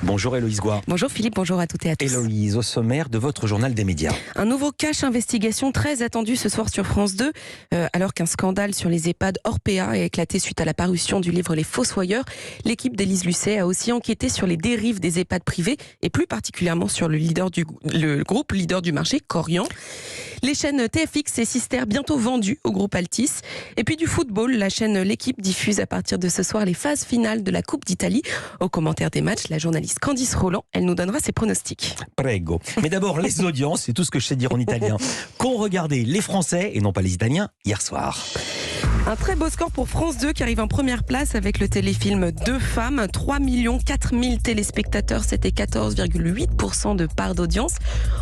Bonjour Héloïse Goua. Bonjour Philippe, bonjour à toutes et à tous. Héloïse, au sommaire de votre journal des médias. Un nouveau cache investigation très attendu ce soir sur France 2. Alors qu'un scandale sur les EHPAD Orpea a éclaté suite à la parution du livre Les Fossoyeurs, l'équipe d'Élise Lucet a aussi enquêté sur les dérives des EHPAD privés et plus particulièrement sur le groupe leader du marché, Korian. Les chaînes TFX et Sister bientôt vendues au groupe Altis. Et puis du football, la chaîne L'équipe diffuse à partir de ce soir les phases finales de la Coupe d'Italie. Au commentaire des matchs, la journaliste Candice Roland, elle nous donnera ses pronostics. Prego. Mais d'abord, les audiences, c'est tout ce que je sais dire en italien, qu'ont regardé les Français, et non pas les Italiens, hier soir. Un très beau score pour France 2 qui arrive en première place avec le téléfilm Deux femmes. 3 400 000 téléspectateurs, c'était 14,8% de part d'audience.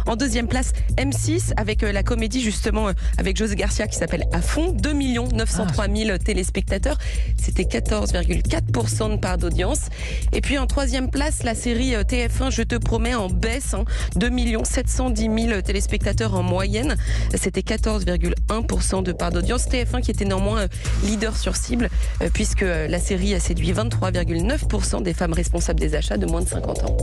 En deuxième place, M6 avec la comédie justement avec José Garcia qui s'appelle À fond. 2 903 000 téléspectateurs, c'était 14,4% de part d'audience. Et puis en troisième place, la série TF1 Je te promets en baisse. 2 710 000 téléspectateurs en moyenne, c'était 14,1% de part d'audience. TF1 qui était néanmoins leader sur cible, puisque la série a séduit 23,9% des femmes responsables des achats de moins de 50 ans.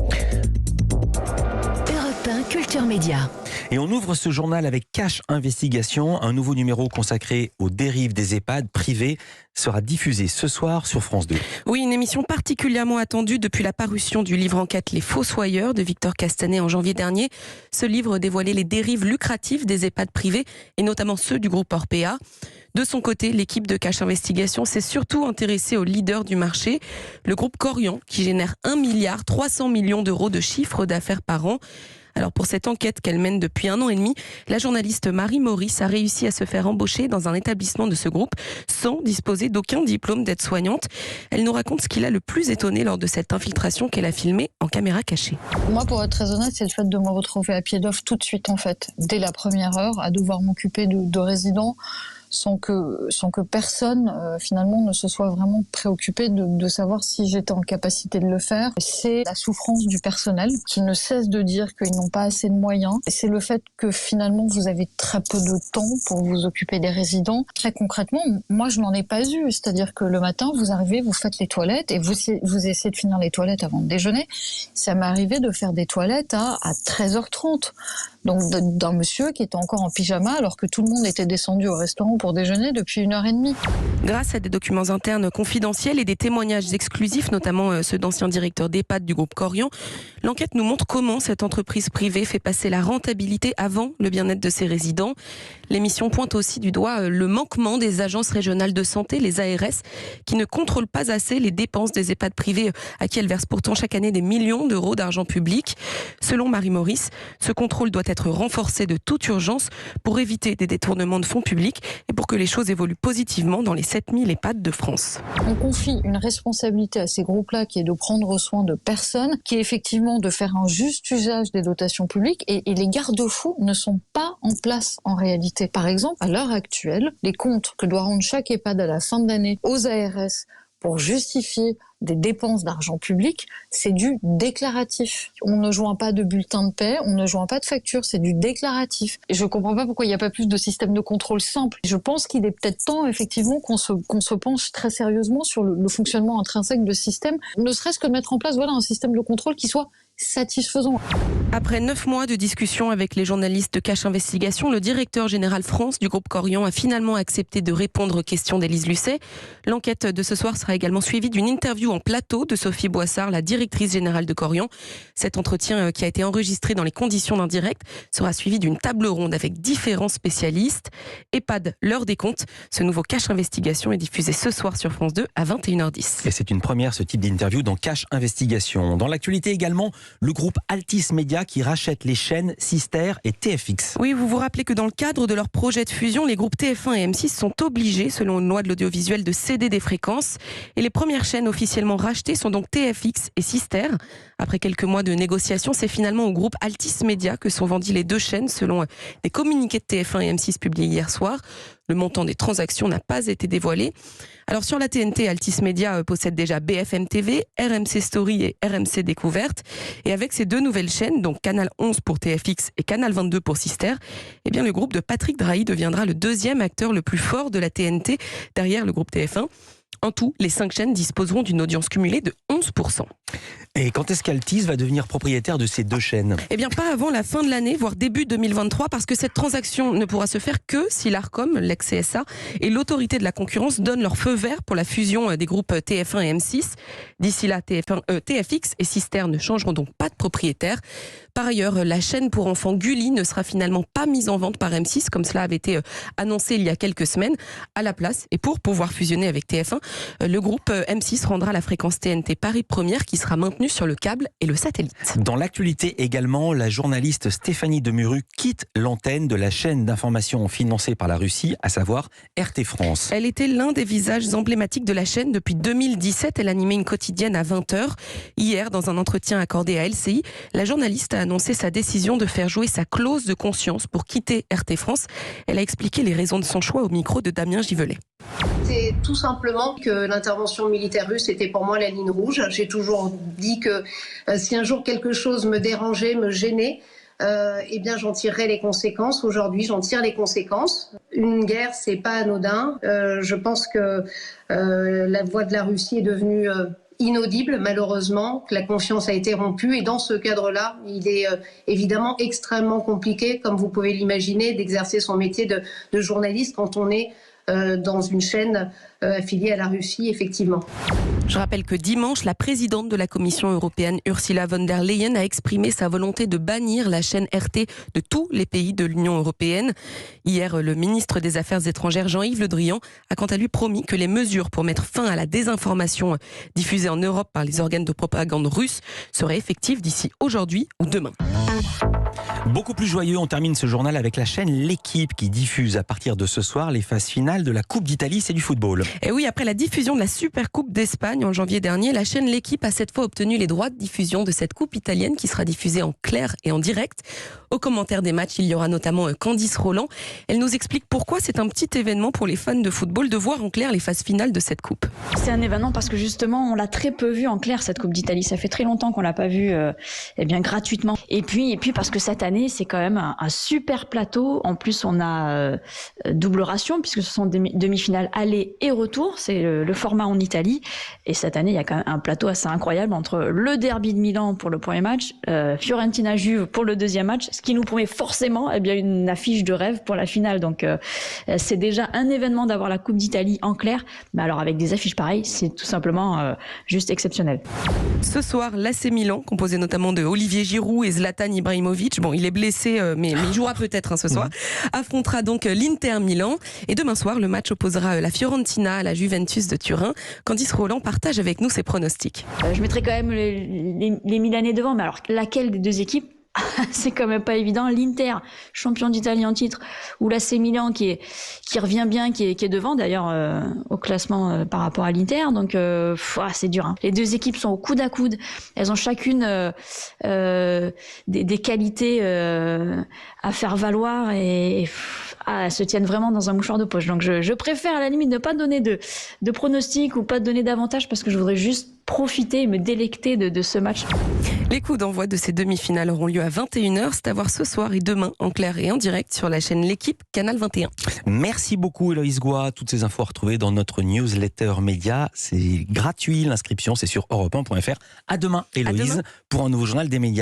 Europe 1 Culture Média. Et on ouvre ce journal avec Cache Investigation, un nouveau numéro consacré aux dérives des EHPAD privés sera diffusé ce soir sur France 2. Oui, une émission particulièrement attendue depuis la parution du livre enquête Les Fossoyeurs de Victor Castanet en janvier dernier. Ce livre dévoilait les dérives lucratives des EHPAD privés et notamment ceux du groupe Orpea. De son côté, l'équipe de Cache Investigation s'est surtout intéressée au leader du marché, le groupe Korian, qui génère 1,3 milliard d'euros de chiffre d'affaires par an. Alors pour cette enquête qu'elle mène depuis 1 an et demi, la journaliste Marie Maurice a réussi à se faire embaucher dans un établissement de ce groupe sans disposer d'aucun diplôme d'aide-soignante. Elle nous raconte ce qui l'a le plus étonné lors de cette infiltration qu'elle a filmée en caméra cachée. Moi, pour être très honnête, c'est le fait de me retrouver à pied d'œuvre tout de suite, en fait, dès la première heure, à devoir m'occuper de résidents sans que personne, finalement, ne se soit vraiment préoccupé de savoir si j'étais en capacité de le faire. C'est la souffrance du personnel qui ne cesse de dire qu'ils n'ont pas assez de moyens. C'est le fait que, finalement, vous avez très peu de temps pour vous occuper des résidents. Très concrètement, moi, je n'en ai pas eu. C'est-à-dire que le matin, vous arrivez, vous faites les toilettes et vous essayez de finir les toilettes avant le déjeuner. Ça m'est arrivé de faire des toilettes à 13h30. Donc d'un monsieur qui était encore en pyjama alors que tout le monde était descendu au restaurant pour déjeuner depuis 1h30. Grâce à des documents internes confidentiels et des témoignages exclusifs, notamment ceux d'anciens directeurs d'EHPAD du groupe Korian, l'enquête nous montre comment cette entreprise privée fait passer la rentabilité avant le bien-être de ses résidents. L'émission pointe aussi du doigt le manquement des agences régionales de santé, les ARS, qui ne contrôlent pas assez les dépenses des EHPAD privés à qui elles versent pourtant chaque année des millions d'euros d'argent public. Selon Marie Maurice, ce contrôle doit être renforcé de toute urgence pour éviter des détournements de fonds publics et pour que les choses évoluent positivement dans les 7000 EHPAD de France. On confie une responsabilité à ces groupes-là qui est de prendre soin de personnes, qui est effectivement de faire un juste usage des dotations publiques et les garde-fous ne sont pas en place en réalité. Par exemple, à l'heure actuelle, les comptes que doit rendre chaque EHPAD à la fin de l'année aux ARS pour justifier des dépenses d'argent public, c'est du déclaratif. On ne joint pas de bulletin de paie, on ne joint pas de facture, c'est du déclaratif. Et je ne comprends pas pourquoi il n'y a pas plus de système de contrôle simple. Je pense qu'il est peut-être temps, effectivement, qu'on se penche très sérieusement sur le fonctionnement intrinsèque de ce système, ne serait-ce que de mettre en place un système de contrôle qui soit satisfaisant. Après 9 mois de discussion avec les journalistes de Cache Investigation, le directeur général France du groupe Korian a finalement accepté de répondre aux questions d'Élise Lucet. L'enquête de ce soir sera également suivie d'une interview en plateau de Sophie Boissard, la directrice générale de Korian. Cet entretien qui a été enregistré dans les conditions d'un direct sera suivi d'une table ronde avec différents spécialistes. EHPAD, l'heure des comptes. Ce nouveau Cache Investigation est diffusé ce soir sur France 2 à 21h10. Et c'est une première, ce type d'interview dans Cache Investigation. Dans l'actualité également, le groupe Altis Média qui rachète les chaînes Sister et TFX. Oui, vous vous rappelez que dans le cadre de leur projet de fusion, les groupes TF1 et M6 sont obligés, selon une loi de l'audiovisuel, de céder des fréquences. Et les premières chaînes officiellement rachetées sont donc TFX et Sister. Après quelques mois de négociations, c'est finalement au groupe Altis Média que sont vendues les deux chaînes, selon des communiqués de TF1 et M6 publiés hier soir. Le montant des transactions n'a pas été dévoilé. Alors sur la TNT, Altis Média possède déjà BFM TV, RMC Story et RMC Découverte. Et avec ces deux nouvelles chaînes, donc Canal 11 pour TFX et Canal 22 pour Sister, eh bien le groupe de Patrick Drahi deviendra le deuxième acteur le plus fort de la TNT derrière le groupe TF1. En tout, les 5 chaînes disposeront d'une audience cumulée de 11%. Et quand est-ce qu'Altis va devenir propriétaire de ces deux chaînes ? Eh bien, pas avant la fin de l'année, voire début 2023, parce que cette transaction ne pourra se faire que si l'Arcom, l'ex-CSA, et l'autorité de la concurrence donnent leur feu vert pour la fusion des groupes TF1 et M6. D'ici là, TFX et Sister ne changeront donc pas de propriétaire. Par ailleurs, la chaîne pour enfants Gulli ne sera finalement pas mise en vente par M6, comme cela avait été annoncé il y a quelques semaines. À la place, et pour pouvoir fusionner avec TF1, le groupe M6 rendra la fréquence TNT Paris Première qui sera maintenue sur le câble et le satellite. Dans l'actualité également, la journaliste Stéphanie Demuru quitte l'antenne de la chaîne d'information financée par la Russie, à savoir RT France. Elle était l'un des visages emblématiques de la chaîne depuis 2017. Elle animait une quotidienne à 20h. Hier, dans un entretien accordé à LCI, la journaliste a annoncé sa décision de faire jouer sa clause de conscience pour quitter RT France. Elle a expliqué les raisons de son choix au micro de Damien Givelet. C'est tout simplement que l'intervention militaire russe était pour moi la ligne rouge. J'ai toujours dit que si un jour quelque chose me dérangeait, me gênait, eh bien j'en tirerais les conséquences. Aujourd'hui, j'en tire les conséquences. Une guerre, c'est pas anodin. Je pense que la voix de la Russie est devenue inaudible, malheureusement, que la confiance a été rompue. Et dans ce cadre-là, il est évidemment extrêmement compliqué, comme vous pouvez l'imaginer, d'exercer son métier de journaliste quand on est dans une chaîne affiliée à la Russie, effectivement. Je rappelle que dimanche, la présidente de la Commission européenne, Ursula von der Leyen, a exprimé sa volonté de bannir la chaîne RT de tous les pays de l'Union européenne. Hier, le ministre des Affaires étrangères, Jean-Yves Le Drian, a quant à lui promis que les mesures pour mettre fin à la désinformation diffusée en Europe par les organes de propagande russes seraient effectives d'ici aujourd'hui ou demain. Beaucoup plus joyeux, on termine ce journal avec la chaîne L'Équipe qui diffuse à partir de ce soir les phases finales de la Coupe d'Italie, c'est du football. Et oui, après la diffusion de la Supercoupe d'Espagne en janvier dernier, la chaîne L'Équipe a cette fois obtenu les droits de diffusion de cette coupe italienne qui sera diffusée en clair et en direct. Au commentaire des matchs, il y aura notamment Candice Roland. Elle nous explique pourquoi c'est un petit événement pour les fans de football de voir en clair les phases finales de cette coupe. C'est un événement parce que justement, on l'a très peu vu en clair cette Coupe d'Italie. Ça fait très longtemps qu'on l'a pas vu gratuitement. Et puis parce que cette année, c'est quand même un super plateau. En plus, on a double ration puisque ce sont des demi-finales aller et retour. C'est le format en Italie. Et cette année, il y a quand même un plateau assez incroyable entre le derby de Milan pour le premier match, Fiorentina-Juve pour le deuxième match, ce qui nous promet forcément une affiche de rêve pour la finale. Donc, c'est déjà un événement d'avoir la Coupe d'Italie en clair. Mais alors, avec des affiches pareilles, c'est tout simplement juste exceptionnel. Ce soir, l'AC Milan, composé notamment de Olivier Giroud et Zlatan Ibrahimovic, bon, il est blessé, mais il jouera peut-être ce soir, affrontera donc l'Inter Milan. Et demain soir, le match opposera la Fiorentina à la Juventus de Turin. Candice Roland partage avec nous ses pronostics. Je mettrai quand même les Milanais devant, mais alors laquelle des deux équipes? C'est quand même pas évident. L'Inter, champion d'Italie en titre, ou l'AC Milan qui revient bien, qui est devant d'ailleurs au classement par rapport à l'Inter. Donc c'est dur. Hein. Les deux équipes sont au coude à coude. Elles ont chacune des qualités à faire valoir et elles se tiennent vraiment dans un mouchoir de poche. Donc je préfère à la limite ne pas donner de pronostics ou pas donner d'avantages parce que je voudrais juste profiter et me délecter de ce match. Les coups d'envoi de ces demi-finales auront lieu à 21h. C'est à voir ce soir et demain en clair et en direct sur la chaîne L'Équipe, Canal 21. Merci beaucoup Héloïse Goua. Toutes ces infos à retrouver dans notre newsletter média. C'est gratuit, l'inscription c'est sur europe1.fr. À demain Héloïse pour un nouveau journal des médias.